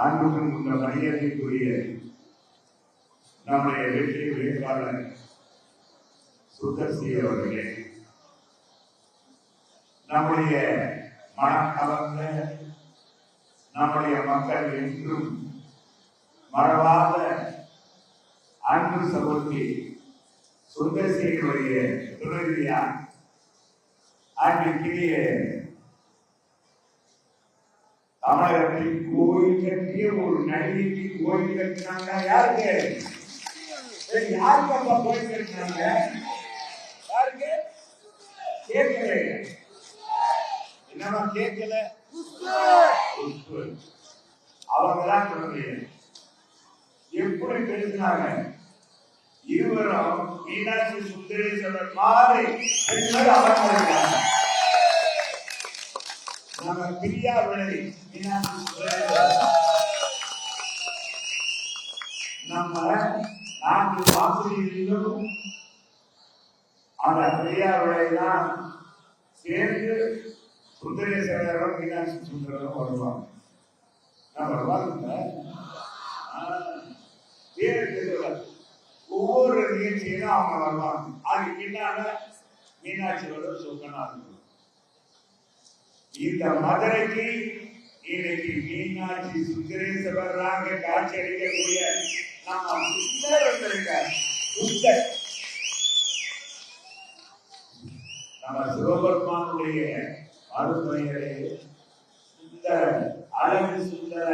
அன்புக்கும் இந்த மரியாதைக்குரிய நம்முடைய வெற்றி வேட்பாளர் சுந்தர்சி அவர்களே, நம்முடைய மனம் கவர்ந்த நம்முடைய மக்கள் என்றும் மறவாத அன்பு சகோதரி சுந்தர்சியினுடைய துணைவியார் அன்றைக்கிய தமிழகத்தில் கோயில் கட்டிய ஒரு நடிகைக்கு கோயில் கட்டினாங்க. யாருக்கு யாருக்கு கோயில் கட்டினாங்க? யாருக்கு கேட்கல? என்னமா கேட்கல? அவங்கதான் சொல்றீங்க. எப்படி பேசினாங்க? இருவரும் மீனாட்சி சுந்தரேஸ்வரர் மாதிரி பெண்கள் அமர்ந்திருக்காங்க. நம்ம பிரியா விளை மீனாட்சி சுந்தரேஸ்வரர் நம்ம நாட்டு வாசலிலும் அந்த பிரியா விளைதான் சேர்ந்து சுந்தரேஸ்வரரும் மீனாட்சி சுந்தரரும் வருவாங்க. நான் வருவாங்க ஒவ்வொரு நிகழ்ச்சியிலும் அவங்க வருவாங்க. அதுக்கு பின்னால மீனாட்சி வரும் சொக்கனா இருக்கும். இந்த மதுரைக்கு இன்னைக்கு மீனாட்சி சுந்தரேஸ்வரராக காட்சி அளிக்கக்கூடிய நம்ம சுந்தர் வந்திருக்கார். சுந்தர் நம்ம சிவபெருமானுடைய அருமையிலே சுந்தர அழகு சுந்தர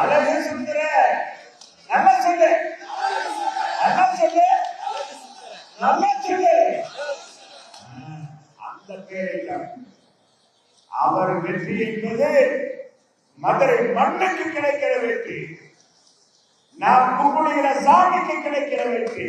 அழகு சுந்தர நல்லா சொல்லு, நல்லா சொல்லு, நல்லா சொல்லு. அந்த பேரை அவர் வெற்றி என்பது மதுரை மண்ணுக்கு கிடைக்கிற வெற்றி, நாம் கும்பிடுகிற சாமிக்கு கிடைக்கிற வெற்றி.